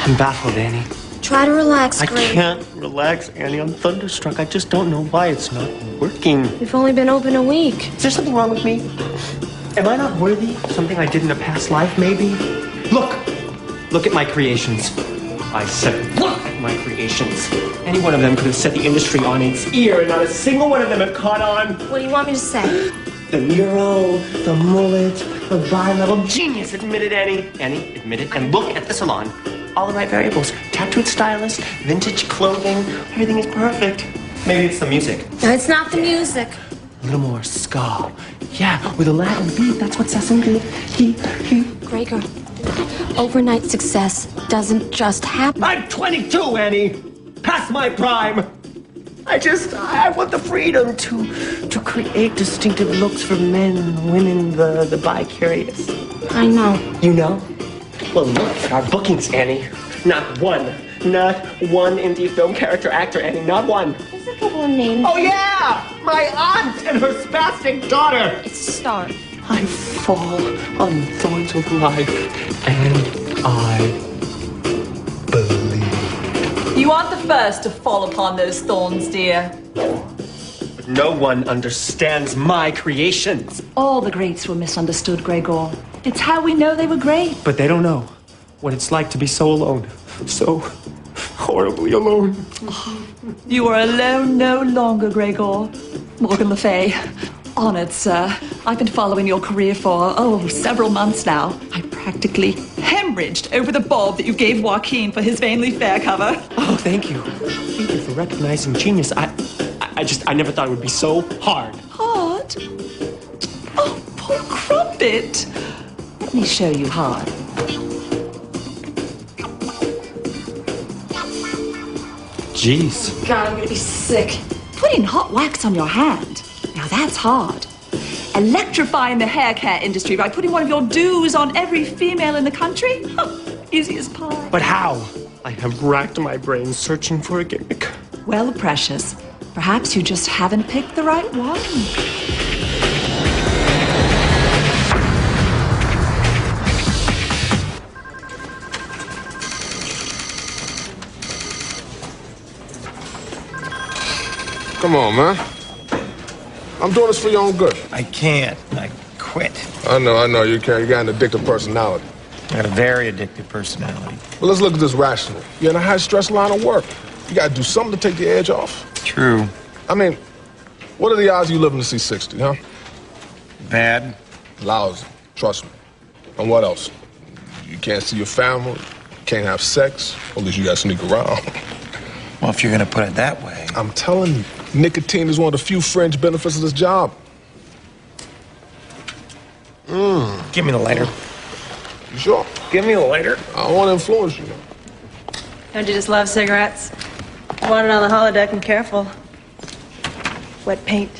I'm baffled, Annie. Try to relax, I Greg. can't relax, Annie. I'm thunderstruck. I just don't know why it's not working. We've only been open a week. Is there something wrong with me? Am I not worthy of something I did in a past life, maybe? Look at my creations. I said, look at my creations. Any one of them could have set the industry on its ear, and not a single one of them have caught on. What do you want me to say? The mural, the mullet, the bi-level genius. Admit it, Annie. Annie, admit it. And look at the salon. All the right variables. Tattooed stylist, vintage clothing. Everything is perfect. Maybe it's the music. No, it's not the music. A little more ska. Yeah, with a Latin beat. That's what Sessom did. He. Gregor, overnight success doesn't just happen. I'm 22, Annie. Past my prime. I want the freedom to create distinctive looks for men and women, the bi-curious. I know. You know? Well, look at our bookings, Annie. Not one indie film character actor, Annie. Not one. There's a couple of names. Oh, yeah! My aunt and her spastic daughter. It's a start. I fall on the thorns of life, and I believe. You aren't the first to fall upon those thorns, dear. But no one understands my creations. All the greats were misunderstood, Gregor. It's how we know they were great. But they don't know what it's like to be so alone. So horribly alone. You are alone no longer, Gregor. Morgan Le Fay. Honored, sir. I've been following your career for, several months now. I practically hemorrhaged over the bulb that you gave Joaquin for his Vainly Fair cover. Oh, thank you. Thank you for recognizing genius. I never thought it would be so hard. Hard? Oh, poor Crumpet. Let me show you hard. Jeez. God, I'm gonna be sick. Putting hot wax on your hand. Now that's hard. Electrifying the hair care industry by putting one of your do's on every female in the country? Easy as pie. But how? I have racked my brain searching for a gimmick. Well, precious, perhaps you just haven't picked the right one. Come on, man. I'm doing this for your own good. I can't. I quit. I know. You got an addictive personality. I got a very addictive personality. Well, let's look at this rationally. You're in a high-stress line of work. You got to do something to take the edge off. True. I mean, what are the odds of you living to see 60, huh? Bad. Lousy. Trust me. And what else? You can't see your family. You can't have sex. Or at least you got to sneak around. Well, if you're going to put it that way. I'm telling you, nicotine is one of the few fringe benefits of this job. Give me the lighter. You sure? Give me the lighter. I don't want to influence you. Don't you just love cigarettes? Want it on the holodeck and careful. Wet paint.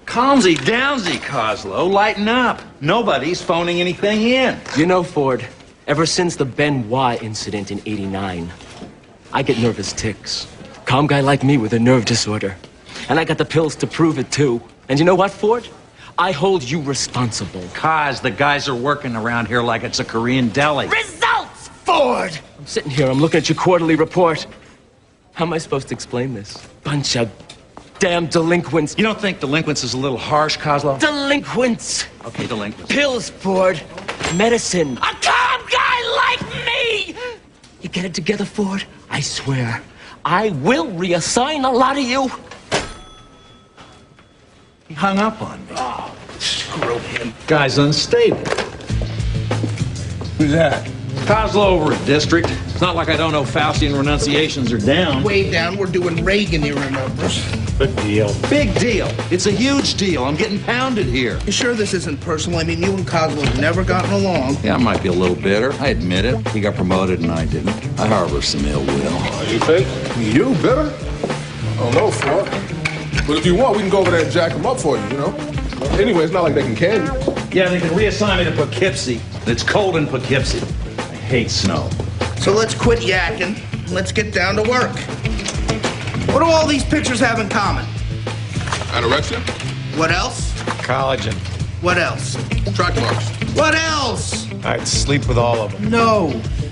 Calmsy downsy, Coslow. Lighten up. Nobody's phoning anything in. You know, Ford, ever since the Benoit incident in '89, I get nervous tics. Calm guy like me with a nerve disorder. And I got the pills to prove it, too. And you know what, Ford? I hold you responsible. Cos, the guys are working around here like it's a Korean deli. Results, Ford! I'm sitting here, I'm looking at your quarterly report. How am I supposed to explain this? Bunch of damn delinquents. You don't think delinquents is a little harsh, Coslow? Delinquents! Okay, delinquents. Pills, Ford. Medicine. A calm guy like me! You get it together, Ford? I swear, I will reassign a lot of you. He hung up on me. Oh, screw him. Guy's unstable. Who's that? Coslow over at District. It's not like I don't know Faustian renunciations are down. Way down, we're doing Reagan era numbers. Big deal. Big deal. It's a huge deal. I'm getting pounded here. You sure this isn't personal? I mean, you and Cosmo have never gotten along. Yeah, I might be a little bitter. I admit it. He got promoted and I didn't. I harbor some ill will. You think? You bitter? I don't know, Ford. But if you want, we can go over there and jack him up for you, you know? Anyway, it's not like they can can you. Yeah, they can reassign me to Poughkeepsie. It's cold in Poughkeepsie. I hate snow. So let's quit yakking. Let's get down to work. What do all these pictures have in common? Anorexia? What else? Collagen. What else? Track marks. What else? I'd sleep with all of them. No,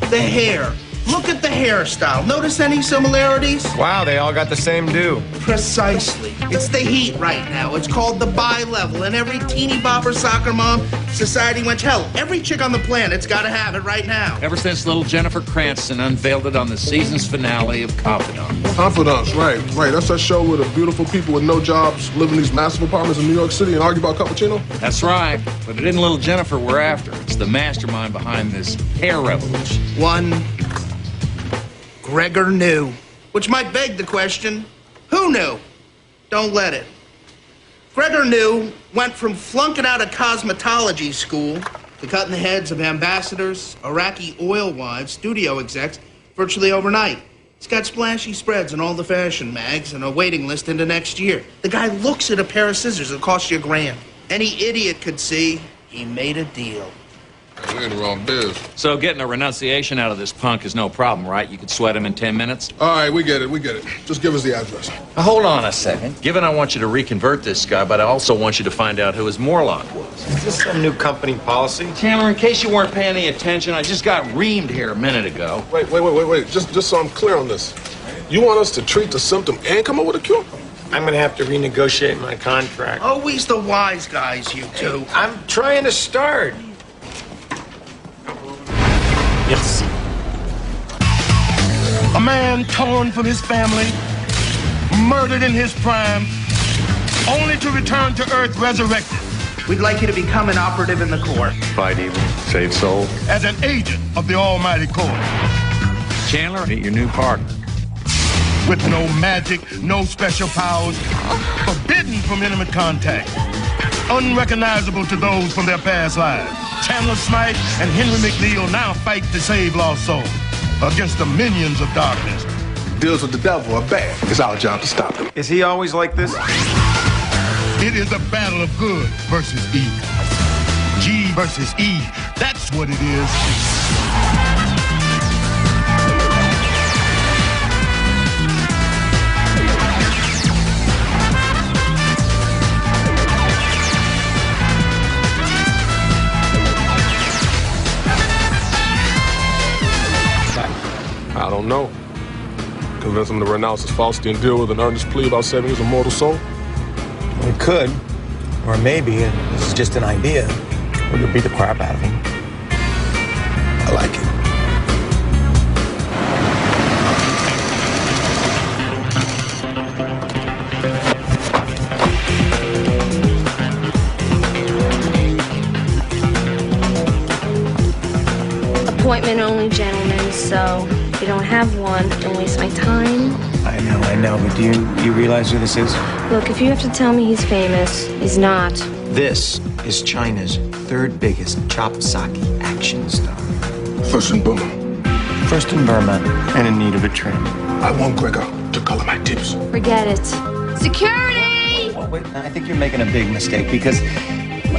the hair. Look at the hairstyle. Notice any similarities? Wow, they all got the same do. Precisely. It's the heat right now. It's called the bi-level, and every teeny bopper soccer mom, society wench, hell, every chick on the planet's got to have it right now. Ever since little Jennifer Cranston unveiled it on the season's finale of Confidant. Confidants, right. That's that show where the beautiful people with no jobs live in these massive apartments in New York City and argue about cappuccino? That's right, but it isn't little Jennifer we're after. It's the mastermind behind this hair revolution. One Gregor knew, which might beg the question, who knew? Don't let it. Gregor knew went from flunking out of cosmetology school to cutting the heads of ambassadors, Iraqi oil wives, studio execs virtually overnight. He's got splashy spreads in all the fashion mags and a waiting list into next year. The guy looks at a pair of scissors that cost you $1,000. Any idiot could see he made a deal. We're in the wrong biz. So getting a renunciation out of this punk is no problem, right? You could sweat him in 10 minutes? All right, we get it. Just give us the address. Now, hold on a second. Given I want you to reconvert this guy, but I also want you to find out who his Morlock was. Is this some new company policy? Chandler, in case you weren't paying any attention, I just got reamed here a minute ago. Wait. Just so I'm clear on this. You want us to treat the symptom and come up with a cure? I'm gonna have to renegotiate my contract. Always the wise guys, you two. I'm trying to start. Yes. A man torn from his family, murdered in his prime, only to return to Earth resurrected. We'd like you to become an operative in the Corp. Fight evil, save souls. As an agent of the Almighty Corp. Chandler, meet your new partner. With no magic, no special powers, forbidden from intimate contact, unrecognizable to those from their past lives. Chandler Smythe and Henry McNeil now fight to save lost souls against the minions of darkness. Deals with the devil are bad. It's our job to stop them. Is he always like this? It is a battle of good versus evil. G versus E. That's what it is. I don't know. Convince him to renounce his falsity and deal with an earnest plea about saving his immortal soul? We could. Or maybe, and this is just an idea, we could beat the crap out of him. I like it. Appointment only, gentlemen, so if you don't have one, don't waste my time. I know, but do you realize who this is? Look, if you have to tell me he's famous, he's not. This is China's third biggest chop sake action star. First in Burma. First in Burma and in need of a trim. I want Gregor to color my tips. Forget it. Security! Well, wait, I think you're making a big mistake because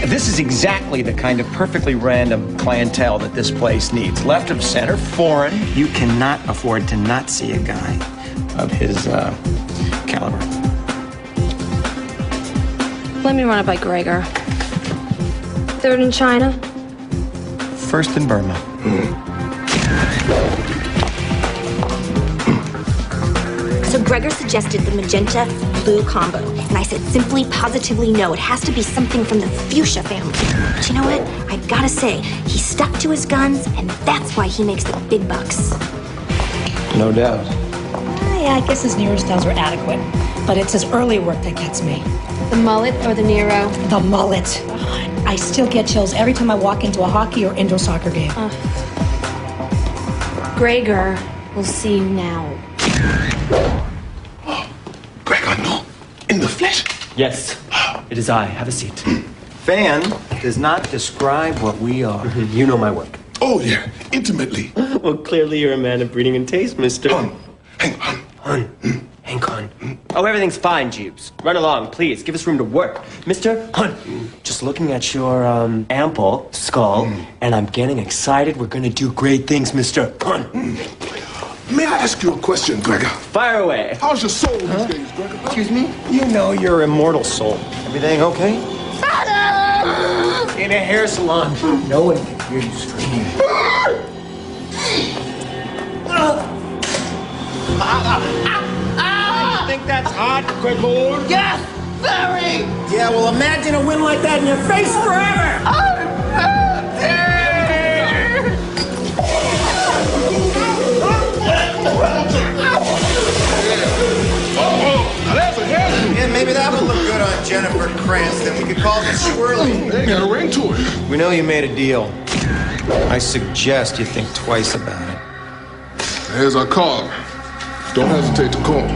this is exactly the kind of perfectly random clientele that this place needs. Left of center, foreign. You cannot afford to not see a guy of his caliber. Let me run it by Gregor. Third in China? First in Burma. So Gregor suggested the magenta-blue combo. And I said simply, positively no. It has to be something from the fuchsia family. But you know what? I gotta say, he stuck to his guns, and that's why he makes the big bucks. No doubt. Yeah, I guess his Nero styles were adequate. But it's his early work that gets me. The mullet or the Nero? The mullet. I still get chills every time I walk into a hockey or indoor soccer game. Gregor will see you now. Gregor, no. In the flesh. Yes, it is I. Have a seat. Fan does not describe what we are. You know my work. Oh, yeah. Intimately. Well, clearly you're a man of breeding and taste, mister. Hang on. Hang on. Oh, everything's fine, Jeeves. Run along, please. Give us room to work. Mr. Hunt, just looking at your, ample skull, and I'm getting excited. We're gonna do great things, Mr. Hunt. May I ask you a question, Gregor? Fire away. How's your soul these days, Gregor? Excuse me? You know your immortal soul. Everything okay? In a hair salon. No one can hear you scream. You think that's hot, Gregor? Yes, very. Yeah, well, imagine a wind like that in your face forever. Yeah, maybe that would look good on Jennifer Cranston. We could call it Swirly. They got a ring to it. We know you made a deal. I suggest you think twice about it. Here's our card. Don't hesitate to call.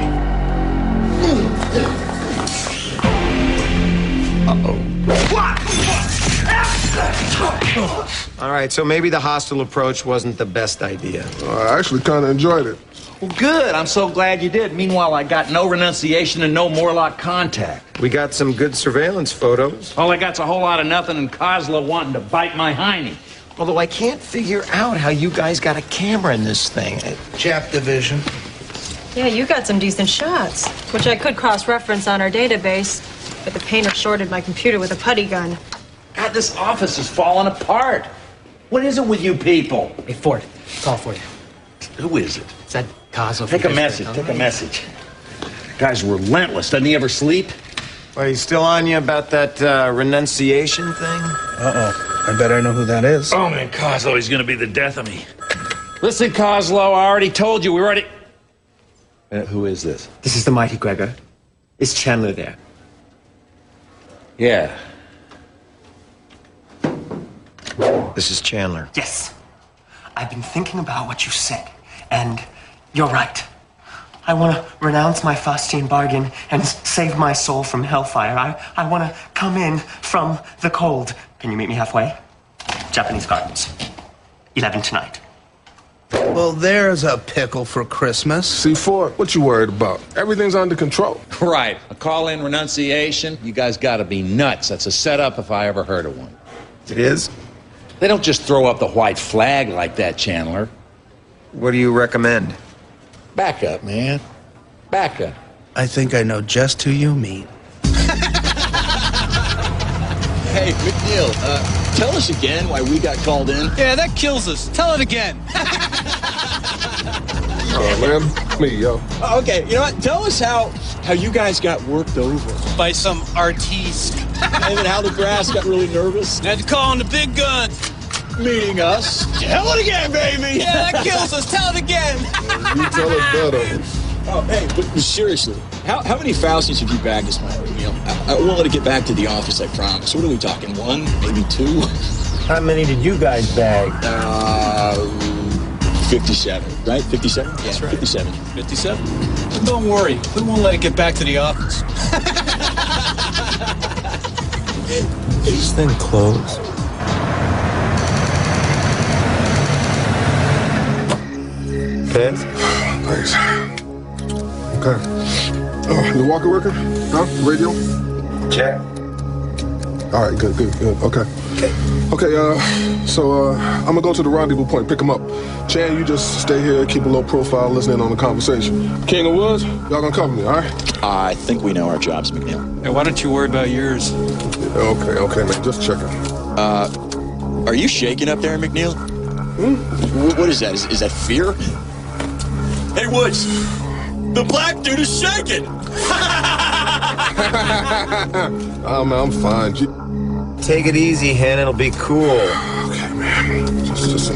All right, so maybe the hostile approach wasn't the best idea. I actually kind of enjoyed it. Well, good. I'm so glad you did. Meanwhile, I got no renunciation and no Morlock contact. We got some good surveillance photos. All I got's a whole lot of nothing and Kozlo wanting to bite my hiney. Although I can't figure out how you guys got a camera in this thing. Jap division. Yeah, you got some decent shots, which I could cross-reference on our database, but the painter shorted my computer with a putty gun. God, this office is falling apart. What is it with you people? Hey, Ford, call for you. Who is it? Is that Kozlo? Take a message. Take a message. Guy's relentless. Doesn't he ever sleep? Well, he's still on you about that renunciation thing? Uh-oh. I bet I know who that is. Oh, man, Kozlo, he's going to be the death of me. Listen, Kozlo, I already told you. We already... who is this? This is the mighty Gregor. Is Chandler there? Yeah. This is Chandler. Yes. I've been thinking about what you said, and you're right. I want to renounce my Faustian bargain and save my soul from hellfire. I want to come in from the cold. Can you meet me halfway? Japanese Gardens. 11 tonight. Well, there's a pickle for Christmas. See, Ford, what you worried about? Everything's under control. Right. A call-in renunciation? You guys got to be nuts. That's a setup if I ever heard of one. It is? They don't just throw up the white flag like that, Chandler. What do you recommend? Back up, man. Back up. I think I know just who you mean. Hey, McNeil, tell us again why we got called in. Yeah, that kills us. Tell it again. Man, me, yo. Oh, okay, you know what? Tell us how you guys got worked over. By some artiste. And then how the brass got really nervous. Had to call on the big guns. Meaning us. Tell it again, baby! Yeah, that kills us. Tell it again. You tell it better. Oh, hey, but seriously, how many Faustians have you bagged this month, McNeil? I won't let it get back to the office, I promise. What are we talking, one, maybe two? How many did you guys bag? 57, right? 57? That's right. 57. 57. But don't worry. We won't let it get back to the office. Is this thing closed? Thanks. Okay. The walker working? Huh? Radio? Check. All right, good. Okay. Okay, so I'm gonna go to the rendezvous point, pick him up. Chan, you just stay here, keep a low profile, listen in on the conversation. King of Woods, y'all gonna cover me, all right? I think we know our jobs, McNeil. Hey, why don't you worry about yours? Okay, man, just checking. Are you shaking up there, McNeil? What is that? Is that fear? Hey, Woods, the black dude is shaking! Oh, man, I'm fine. Take it easy, Hen. It'll be cool. Okay, man. Just a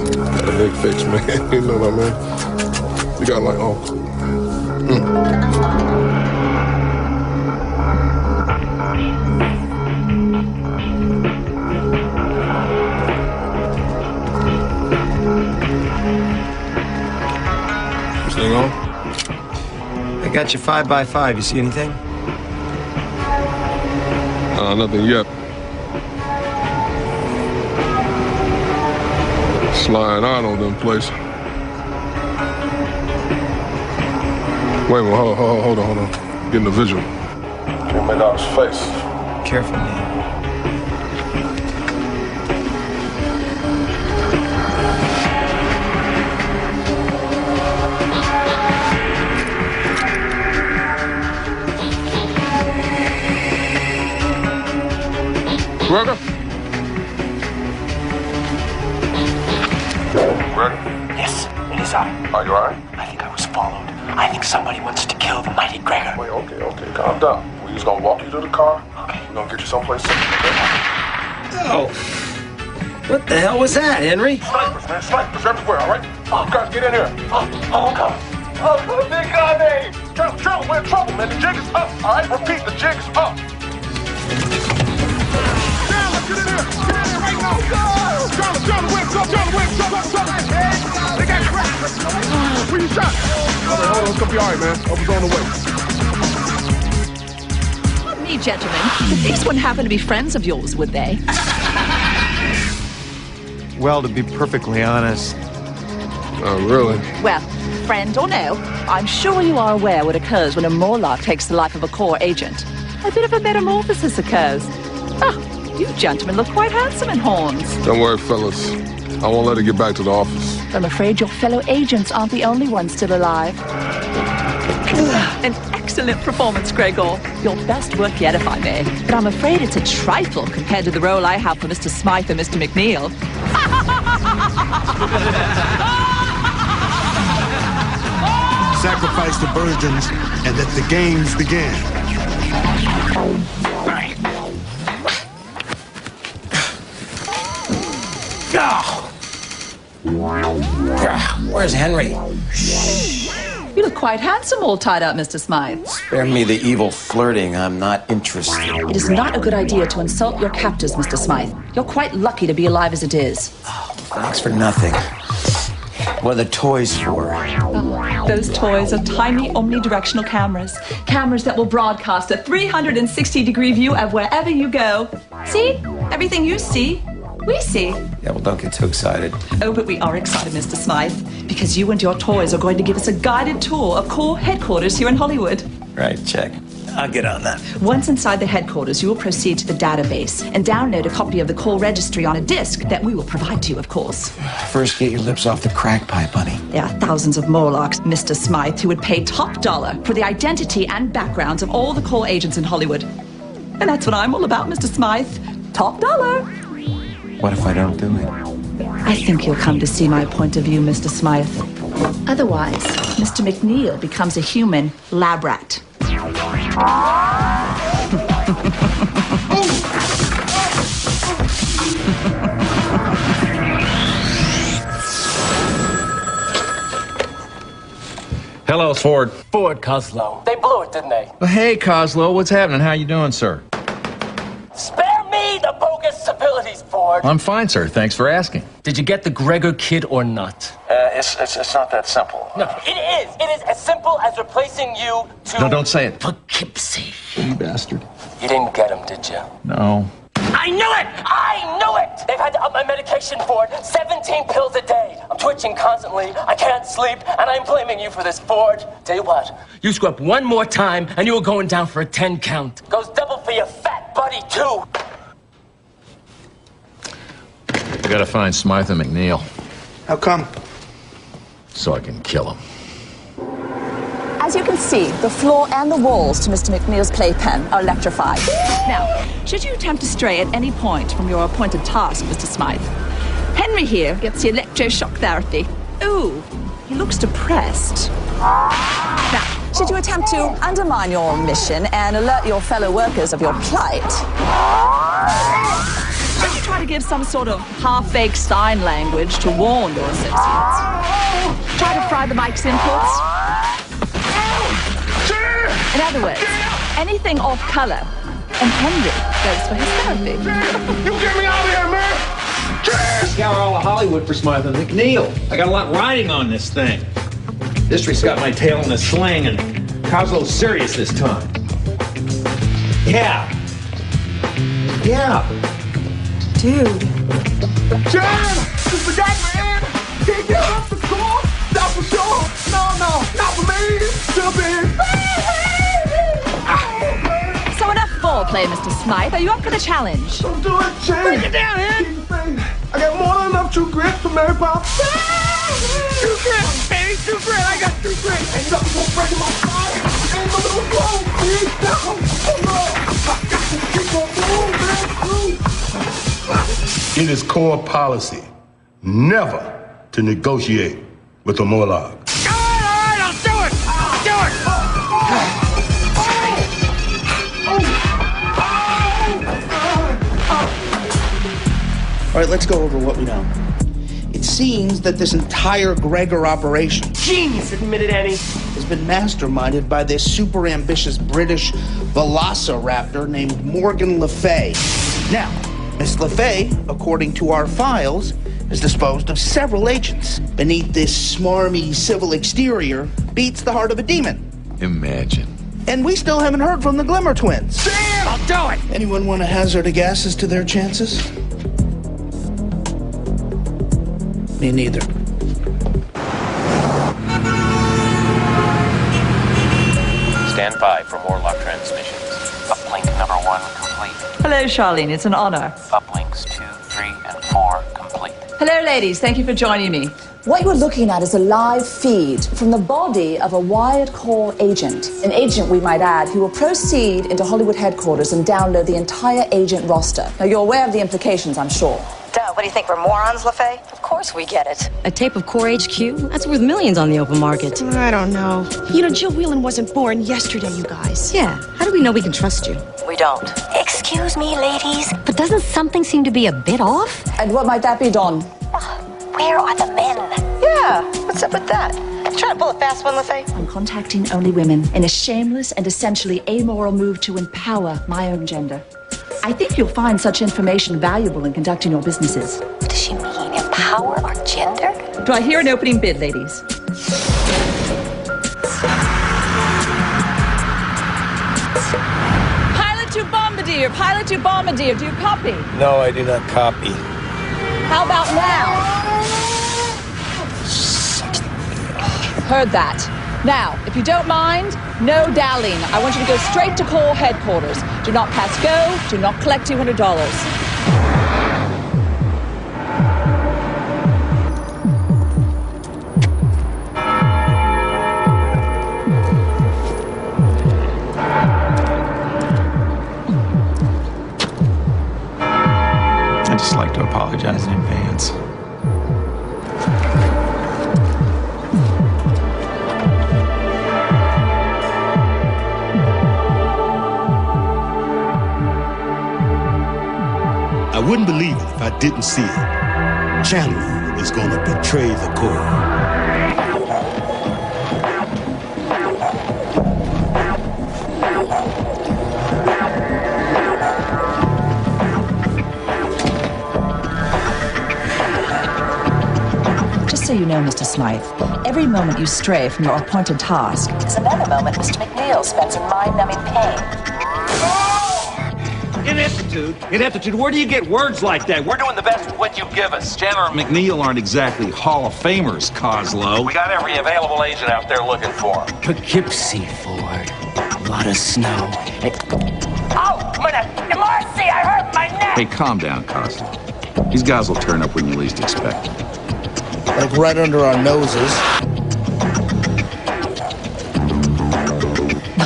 big fix, man. You know what I mean? You got like, oh. This thing on? I got you 5x5. You see anything? Nothing yet. Sliding out on them place. Wait a minute, hold on. Getting the visual. Can't make out his face. Careful, man. Gregor? Gregor? Yes, it is I. Are you alright? I think I was followed. I think somebody wants to kill the mighty Gregor. Wait, okay, calm down. We're just gonna walk you to the car. Okay. We're gonna get you someplace safe, okay? Oh. What the hell was that, Henry? Snipers, man, snipers everywhere, alright? You guys get in here. Okay. Oh, big guy, man. Trouble, we're in trouble, man. The jig is up, alright? Repeat, the jig is up. Chandler, get in here. Get in here right now. Chandler, where's up? They got cracked. Where you shot? Hold on, it's gonna be alright, man. I was on the way. Pardon me, gentlemen, but these wouldn't happen to be friends of yours, would they? Well, to be perfectly honest... Oh, really? Well, friend or no, I'm sure you are aware what occurs when a Morlock takes the life of a Corps agent. A bit of a metamorphosis occurs. Oh, you gentlemen look quite handsome in horns. Don't worry, fellas. I won't let her get back to the office. I'm afraid your fellow agents aren't the only ones still alive. An excellent performance, Gregor. Your best work yet, if I may. But I'm afraid it's a trifle compared to the role I have for Mr. Smythe and Mr. McNeil. Sacrifice the virgins and let the games begin. Where's Henry? You look quite handsome all tied up, Mr. Smythe. Spare me the evil flirting. I'm not interested. It is not a good idea to insult your captors, Mr. Smythe. You're quite lucky to be alive as it is. Thanks for nothing. What are the toys for? Those toys are tiny omnidirectional cameras. Cameras that will broadcast a 360-degree view of wherever you go. See? Everything you see, we see. Yeah, well, don't get too excited. Oh, but we are excited, Mr. Smythe, because you and your toys are going to give us a guided tour of Corps headquarters here in Hollywood. Right, check. I'll get on that. Once inside the headquarters, you will proceed to the database and download a copy of the Corps registry on a disk that we will provide to you, of course. First, get your lips off the crack pipe, honey. There are thousands of Morlocks, Mr. Smythe, who would pay top dollar for the identity and backgrounds of all the Corps agents in Hollywood. And that's what I'm all about, Mr. Smythe. Top dollar. What if I don't do it? I think you'll come to see my point of view, Mr. Smythe. Otherwise, Mr. McNeil becomes a human lab rat. Hello, Ford. Ford, Coslow. They blew it, didn't they? Well, hey, Coslow, what's happening? How you doing, sir? Spare me the bogus civilities, Ford. I'm fine, sir. Thanks for asking. Did you get the Gregor kid or not? It's not that simple. No, it is. It is as simple as replacing you to... No, don't say it. Poughkeepsie. You bastard. You didn't get him, did you? No. I knew it! I knew it! They've had to up my medication for it. 17 pills a day. I'm twitching constantly. I can't sleep, and I'm blaming you for this, Ford. Tell you what, you screw up one more time, and you were going down for a 10 count. Goes double for your fat buddy, too. I gotta find Smythe and McNeil. How come? So I can kill him. As you can see, the floor and the walls to Mr. McNeil's playpen are electrified. Now, should you attempt to stray at any point from your appointed task, Mr. Smythe, Henry here gets the electroshock therapy. Ooh, he looks depressed. Now, should you attempt to undermine your mission and alert your fellow workers of your plight, should you try to give some sort of half-baked sign language to warn your associates? Try to fry the mic's inputs? In other words, anything off color, and Henry goes for his therapy. You get me out of here, man! Scour all of Hollywood for Smythe and McNeil. I got a lot riding on this thing. District's got my tail in a sling, and Coslow's serious this time. Yeah. Dude. Jan! This is the guy, man! Can't get up the score! That's for sure! No, not for me! Jump in! So enough foreplay, Mr. Smythe. Are you up for the challenge? Don't do it, Jan! Break it down, man! I got more than enough true grit for Mary Poppins. True grit, baby, true grit. I got true grit. Ain't nothing gonna break my side. Ain't nothing gonna go. Big down. Oh, no. I got to keep on moving. It is Corp policy never to negotiate with the Morlock. All right, I'll do it! I'll do it! All right, let's go over what we know. It seems that this entire Gregor operation, Genius, admitted Annie, has been masterminded by this super ambitious British velociraptor named Morgan Le Fay. Now, Miss Le Fay, according to our files, has disposed of several agents. Beneath this smarmy civil exterior beats the heart of a demon. Imagine. And we still haven't heard from the Glimmer twins. Damn! I'll do it! Anyone want to hazard a guess as to their chances? Me neither. Stand by for Morlock transmissions. Uplink number 1 complete. Hello, Charlene. It's an honor. Uplinks 2, 3, and 4 complete. Hello, ladies. Thank you for joining me. What you're looking at is a live feed from the body of a wired call agent. An agent, we might add, who will proceed into Hollywood headquarters and download the entire agent roster. Now, you're aware of the implications, I'm sure. Duh, what do you think, we're morons, LaFay? Of course we get it. A tape of Core HQ? That's worth millions on the open market. I don't know. You know, Jill Whelan wasn't born yesterday, you guys. Yeah, how do we know we can trust you? We don't. Excuse me, ladies. But doesn't something seem to be a bit off? And what might that be, Dawn? Where are the men? Yeah, what's up with that? Trying to pull a fast one, LaFay? I'm contacting only women in a shameless and essentially amoral move to empower my own gender. I think you'll find such information valuable in conducting your businesses. What does she mean? Empower our gender? Do I hear an opening bid, ladies? Pilot to Bombardier, pilot to Bombardier, do you copy? No, I do not copy. How about now? Heard that. Now, if you don't mind, no dallying. I want you to go straight to Core headquarters. Do not pass go. Do not collect $200. I'd just like to apologize in advance. I wouldn't believe it if I didn't see it. Chandler is gonna betray the Corp. Just so you know, Mr. Smythe, every moment you stray from your appointed task Is another moment Mr. McNeil spends in mind-numbing pain. Ineptitude, where do you get words like that? We're doing the best with what you give us. Chandler and McNeil aren't exactly Hall of Famers, Coslow. We got every available agent out there looking for him. Poughkeepsie, Ford. A lot of snow. Oh, Marcy, I hurt my neck! Hey, calm down, Coslow. These guys will turn up when you least expect it. Like right under our noses.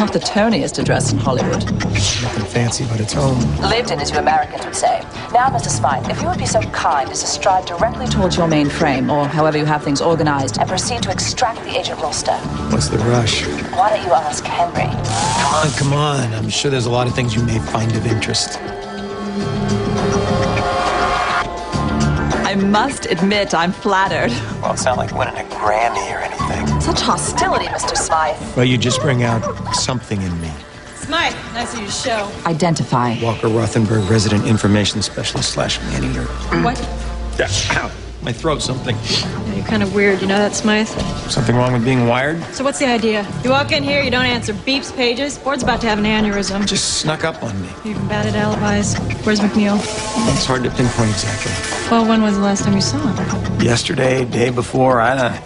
not the toniest address in Hollywood. Nothing fancy, but it's home. Lived in, as you Americans would say. Now, Mr. Smythe, if you would be so kind as to stride directly towards your mainframe, or however you have things organized, and proceed to extract the agent roster. What's the rush? Why don't you ask Henry? Come on. I'm sure there's a lot of things you may find of interest. I must admit, I'm flattered. Well, it's not like winning a Grammy or anything. Such hostility, Mr. Smythe. Well, you just bring out something in me. Smythe, nice of you to show. Identify. Walker Rothenberg, resident information specialist / man-eater. What? Ow. My throat, something. Yeah, you're kind of weird, you know that, Smythe? Something wrong with being wired? So what's the idea? You walk in here, you don't answer beeps pages. Ford's about to have an aneurysm. Just snuck up on me. You even bad at alibis. Where's McNeil? It's hard to pinpoint exactly. Well, when was the last time you saw him? Yesterday, day before, I don't know.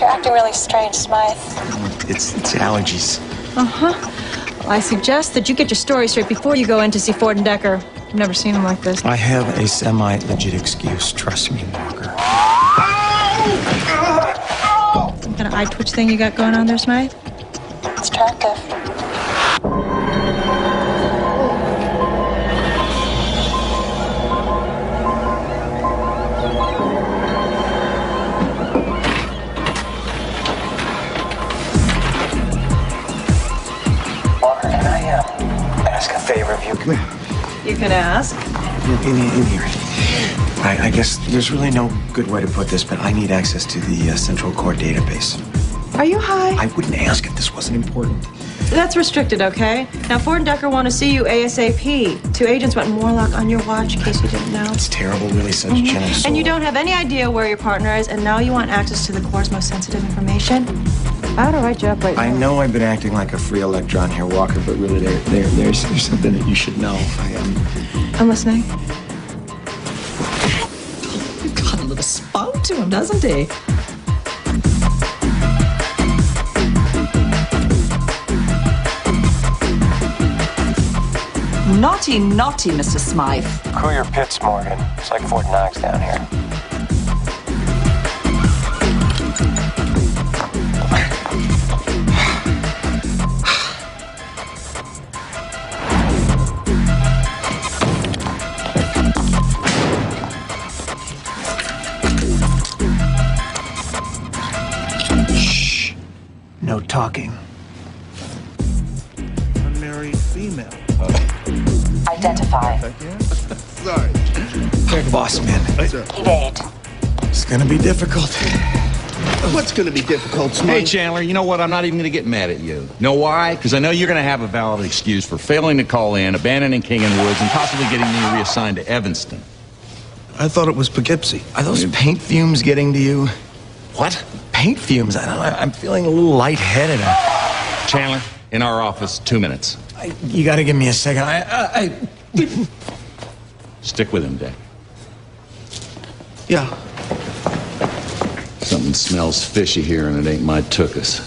You're acting really strange, Smythe. It's allergies. Uh-huh. Well, I suggest that you get your story straight before you go in to see Ford and Decker. I've never seen him like this. I have a semi-legit excuse. Trust me, Walker. Some kind of eye twitch thing you got going on there, Smythe? It's attractive. you. Come here. You can ask. In here. I guess there's really no good way to put this, but I need access to the Central Core database. Are you high? I wouldn't ask if this wasn't important. That's restricted, okay? Now, Ford and Decker want to see you ASAP. 2 agents went Morlock on your watch, in case you didn't know. It's terrible, really such a gentle soul. And you don't have any idea where your partner is, and now you want access to the Core's most sensitive information? I ought to write you up right now. I know I've been acting like a free electron here, Walker, but really there's something that you should know. I'm listening. He's got a little spunk to him, doesn't he? Naughty, naughty, Mr. Smythe. Cool your pits, Morgan. It's like Fort Knox down here. Shh. No talking. Unmarried female. Identify. Sorry. Boss man. Evade. It's gonna be difficult. What's going to be difficult, Smite? Hey, Chandler, you know what? I'm not even going to get mad at you. Know why? Because I know you're going to have a valid excuse for failing to call in, abandoning King and Woods, and possibly getting me reassigned to Evanston. I thought it was Poughkeepsie. Are those paint fumes getting to you? What? Paint fumes? I don't know. I'm feeling a little lightheaded. Chandler, in our office, 2 minutes. You got to give me a second. Stick with him, Dick. Yeah. Something smells fishy here, and it ain't my tookus.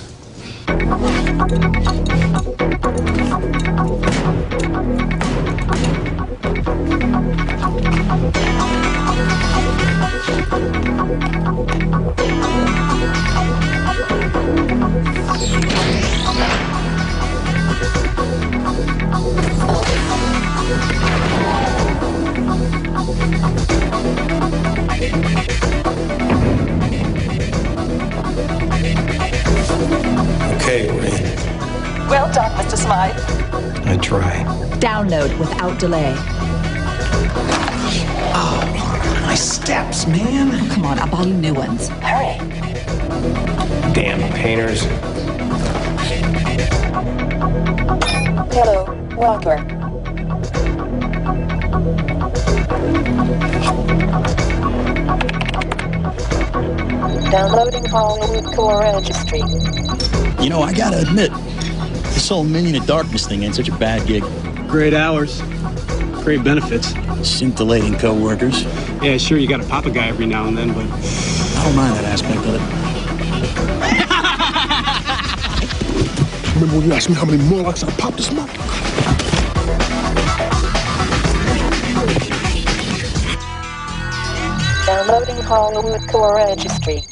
Okay, Ray. Well done, Mr. Smythe. I try. Download without delay. Oh, my steps, man. Come on, I'll buy you new ones. Hurry. Damn painters. Hello, Walker. Downloading Hollywood Core Registry. You know, I gotta admit, this whole Minion of Darkness thing ain't such a bad gig. Great hours, great benefits. Scintillating co-workers. Yeah, sure, you gotta pop a guy every now and then, but... I don't mind that aspect of it. Remember when you asked me how many Morlocks I popped this month? Downloading Hollywood Core Registry.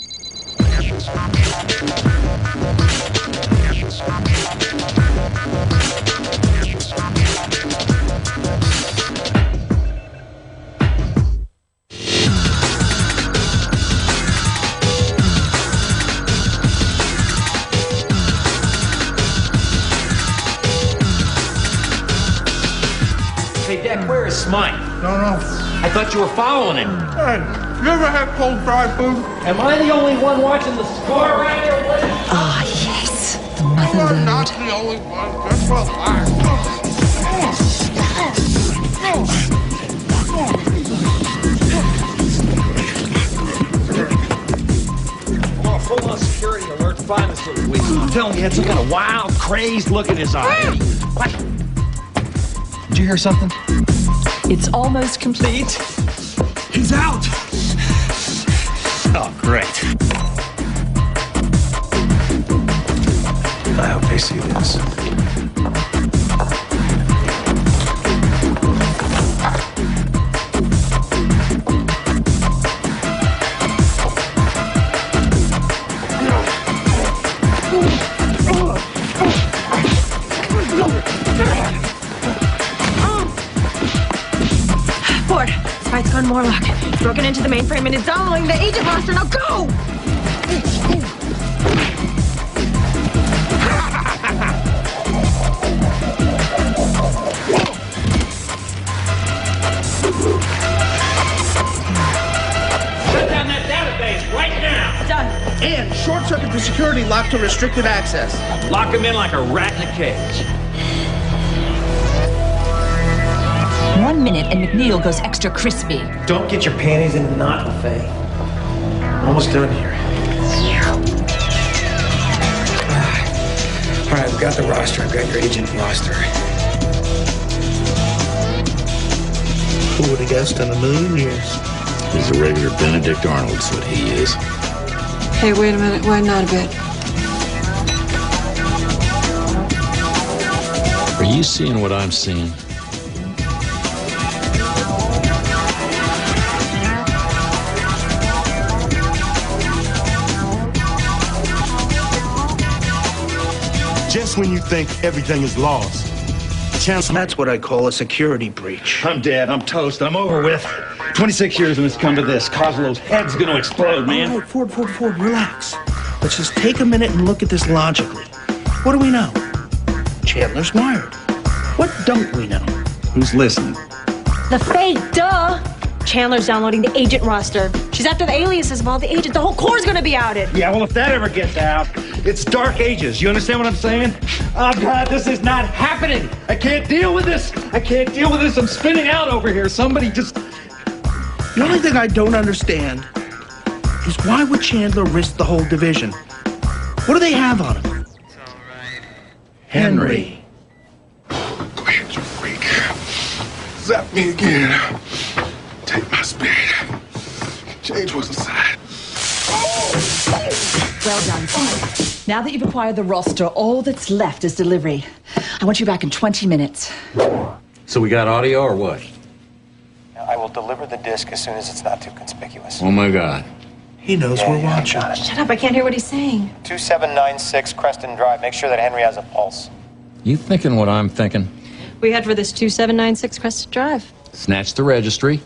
Hey, Deck, where is Smite? No, no. I thought you were following him. Hey, you ever had cold fried food? Am I the only one watching the score around here? Ah, yes. The mother You're load. not the only one. Just relax. Oh, full-on security alert. Find this little weak. I'm telling you, he had some kind of wild, crazed look in his eye. What? Did you hear something? It's almost complete. He's out. Oh, great. I hope they see this. Ford, Spite's gone Morlock. He's broken into the mainframe and is downloading the agent roster. Now go! And short-circuit the security lock to restricted access. Lock him in like a rat in a cage. 1 minute and McNeil goes extra crispy. Don't get your panties in a knot, LaFay. Almost done here. All right, we've got the roster. I've got your agent roster. Who would have guessed in a million years? He's a regular Benedict Arnold's what he is. Hey, wait a minute. Why not a bit? Are you seeing what I'm seeing? Just when you think everything is lost, That's what I call a security breach. I'm dead. I'm toast. I'm over with. 26 years and it's come to this. Kozlow's head's gonna explode, man. All right, Ford, relax. Let's just take a minute and look at this logically. What do we know? Chandler's wired. What don't we know? Who's listening? The Fae, duh! Chandler's downloading the agent roster. She's after the aliases of all the agents. The whole Corps is gonna be outed. Yeah, well, if that ever gets out, it's dark ages. You understand what I'm saying? Oh, God, this is not happening. I can't deal with this. I can't deal with this. I'm spinning out over here. Somebody just... The only thing I don't understand is why would Chandler risk the whole division? What do they have on him? Henry. Go ahead, you freak. Zap me again. Take my speed. Change what's inside. Well done. Now that you've acquired the roster, all that's left is delivery. I want you back in 20 minutes. So we got audio or what? I will deliver the disc as soon as it's not too conspicuous. Oh my God. He knows we're watching. Shut up, I can't hear what he's saying. 2796 Creston Drive. Make sure that Henry has a pulse. You thinking what I'm thinking? We head for this 2796 Creston Drive. Snatch the registry.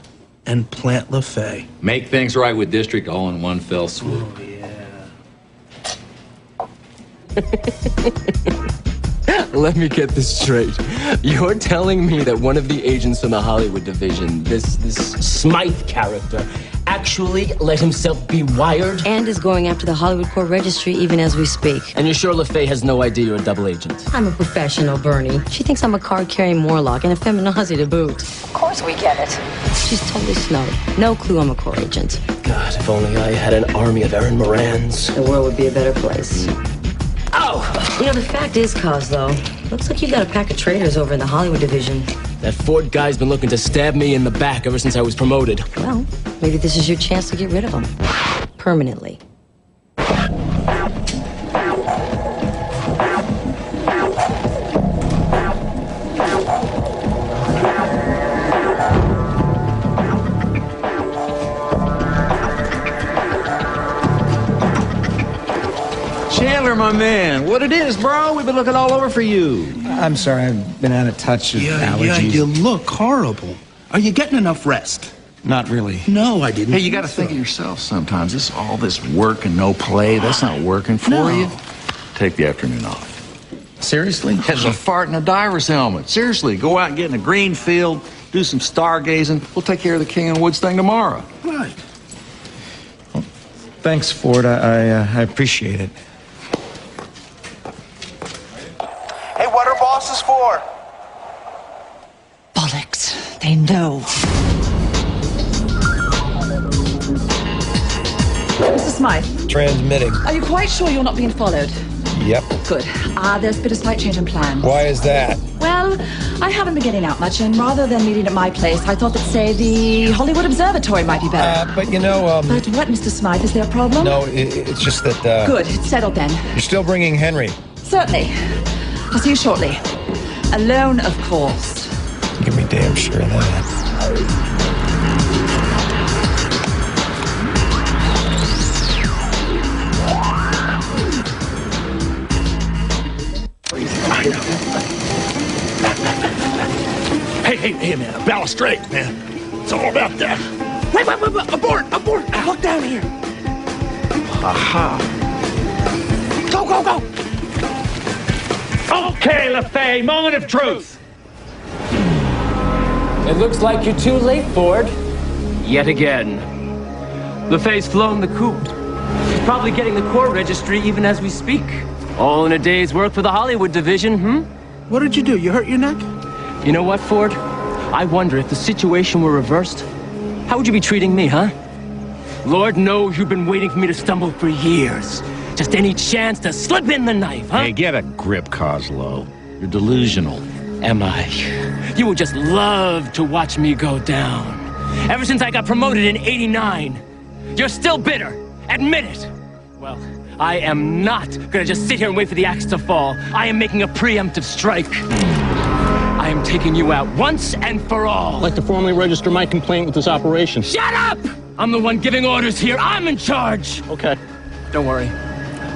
And plant LaFay. Make things right with District all in one fell swoop. Oh, yeah. Let me get this straight. You're telling me that one of the agents from the Hollywood division, this Smythe character, actually let himself be wired? And is going after the Hollywood Corp registry even as we speak. And you're sure LaFay has no idea you're a double agent? I'm a professional, Bernie. She thinks I'm a card-carrying Morlock and a feminazi to boot. Of course we get it. She's totally snowed. No clue I'm a core agent. God, if only I had an army of Aaron Morans. The world would be a better place. Oh! You know, the fact is, Kozlo, looks like you got a pack of traitors over in the Hollywood division. That Ford guy's been looking to stab me in the back ever since I was promoted. Well, maybe this is your chance to get rid of him. Permanently. Chandler, my man, what it is, bro? We've been looking all over for you. I'm sorry, I've been out of touch with allergies. Yeah, you look horrible. Are you getting enough rest? Not really. No, I didn't. Hey, you got to think of yourself sometimes. All this work and no play, that's not working for you. Take the afternoon off. Seriously? There's a fart in a diver's helmet. Seriously, go out and get in a green field, do some stargazing. We'll take care of the King of the Woods thing tomorrow. Right. Well, thanks, Ford. I appreciate it. Hey, what are bosses for? Bollocks. They know. Mr. Smythe. Transmitting. Are you quite sure you're not being followed? Yep. Good. There's been a slight change in plan. Why is that? Well, I haven't been getting out much, and rather than meeting at my place, I thought that, say, the Hollywood Observatory might be better. But you know, But what, Mr. Smythe? Is there a problem? No, it's just that, Good. It's settled then. You're still bringing Henry. Certainly. I'll see you shortly. Alone, of course. You can be damn sure of that. Hey, man, balustrade, man. It's all about that. Wait, abort! Look down here. Aha. Go! Okay, LaFay, moment of truth. It looks like you're too late, Ford. Yet again. LaFay's flown the coop. She's probably getting the court registry even as we speak. All in a day's work for the Hollywood division, What did you do? You hurt your neck? You know what, Ford? I wonder if the situation were reversed, how would you be treating me, huh? Lord knows you've been waiting for me to stumble for years. Just any chance to slip in the knife, huh? Hey, get a grip, Kozlo. You're delusional. Am I? You would just love to watch me go down. Ever since I got promoted in '89. You're still bitter. Admit it. Well, I am not gonna just sit here and wait for the axe to fall. I am making a preemptive strike. I am taking you out once and for all. I'd like to formally register my complaint with this operation. Shut up! I'm the one giving orders here. I'm in charge. Okay. Don't worry.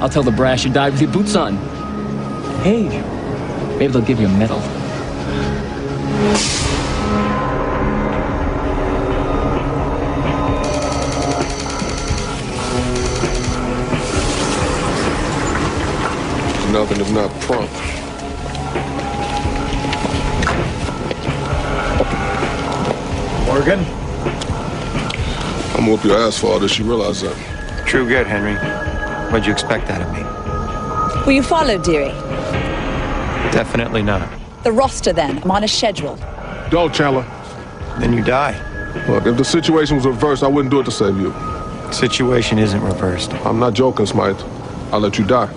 I'll tell the brass you died with your boots on. Hey, maybe they'll give you a medal. Nothing if not prompt. Morgan? I'm gonna whoop your ass for all this. You realize that? True good, Henry. What'd you expect out of me? Will you follow, dearie? Definitely not. The roster, then. I'm on a schedule. Don't, Chandler. Then you die. Look, if the situation was reversed, I wouldn't do it to save you. Situation isn't reversed. I'm not joking, Smythe. I'll let you die.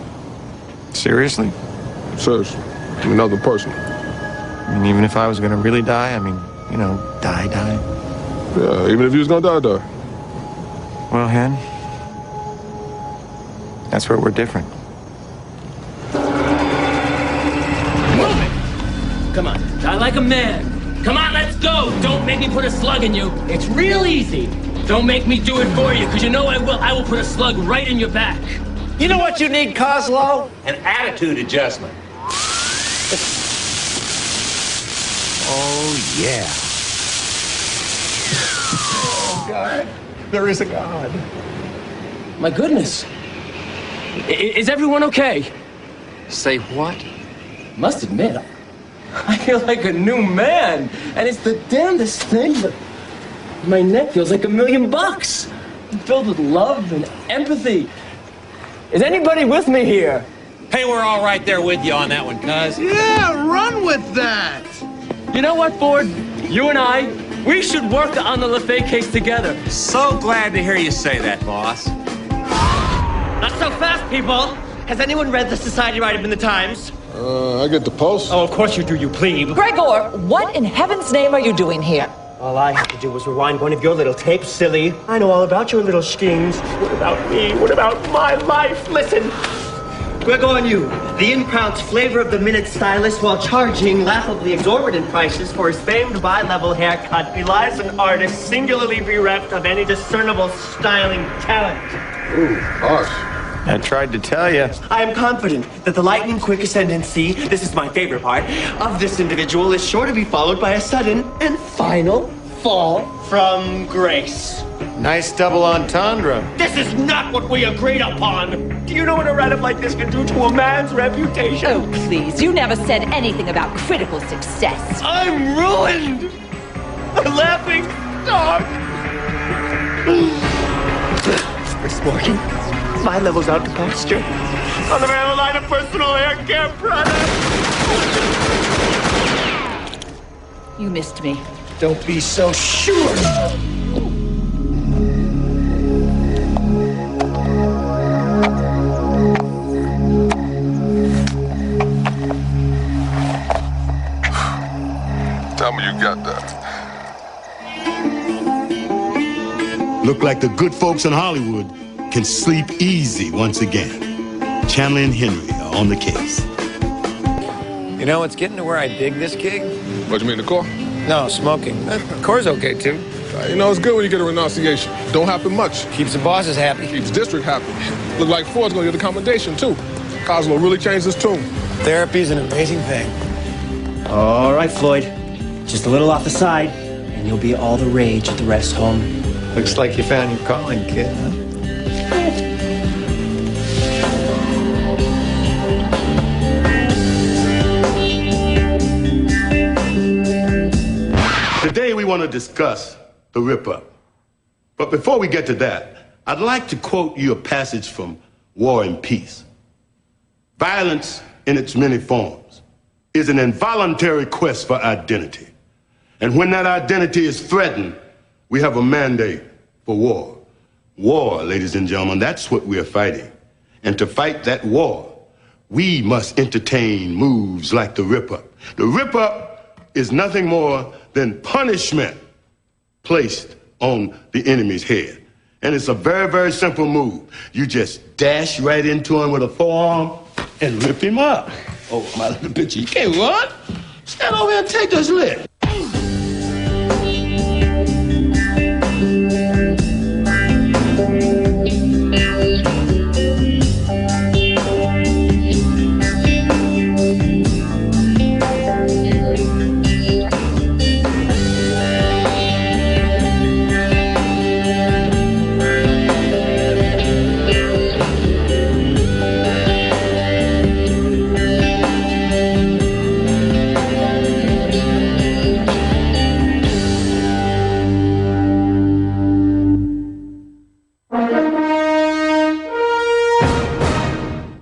Seriously? Seriously. I'm another person. I mean, even if I was gonna really die, I mean, you know, die. Yeah, even if you was gonna die. Well, Hen, that's where we're different. Move it! Come on, die like a man. Come on, let's go! Don't make me put a slug in you. It's real easy. Don't make me do it for you, because you know I will. I will put a slug right in your back. You know what you need, Kozlo? An attitude adjustment. Oh, yeah. Oh, God. There is a God. My goodness. Is everyone okay? Say what? Must admit, I feel like a new man. And it's the damnedest thing, but my neck feels like $1,000,000. I'm filled with love and empathy. Is anybody with me here? Hey, we're all right there with you on that one, cuz. Yeah, run with that. You know what, Ford? You and I, we should work on the LaFay case together. So glad to hear you say that, boss. Not so fast, people. Has anyone read the Society write-up in the Times? I get the Post. Oh, of course you do, you plebe. Gregor, what in heaven's name are you doing here? All I had to do was rewind one of your little tapes, silly. I know all about your little schemes. What about me? What about my life? Listen. Gregor knew the in-crowd's flavor of the minute stylist while charging laughably exorbitant prices for his famed bi-level haircut belies an artist singularly bereft of any discernible styling talent. Ooh, harsh. I tried to tell you. I am confident that the lightning-quick ascendancy, this is my favorite part, of this individual is sure to be followed by a sudden and final fall from grace. Nice double entendre. This is not what we agreed upon. Do you know what a write-up like this can do to a man's reputation? Oh, please. You never said anything about critical success. I'm ruined. A laughing stock. Miss Morgan, my level's out to pasture. On the very line of personal hair care products. You missed me. Don't be so sure. Tell me you got that. Look like the good folks in Hollywood can sleep easy once again. Chandler and Henry are on the case. You know, it's getting to where I dig this gig. What, you mean the car? No, smoking. The car's okay, too. You know, it's good when you get a renunciation. Don't happen much. Keeps the bosses happy. Keeps district happy. Look like Ford's gonna get a commendation, too. Kozlo really changed his tune. Therapy's an amazing thing. All right, Floyd. Just a little off the side, and you'll be all the rage at the rest home. Looks like you found your calling, kid, huh? Today we want to discuss the rip-up. But before we get to that, I'd like to quote you a passage from War and Peace. Violence in its many forms is an involuntary quest for identity. And when that identity is threatened, we have a mandate for war. War, ladies and gentlemen, that's what we are fighting. And to fight that war, we must entertain moves like the rip-up. The rip-up is nothing more than punishment placed on the enemy's head. And it's a very, very simple move. You just dash right into him with a forearm and rip him up. Oh, my little bitch, you can't run. Stand over here and take this lick.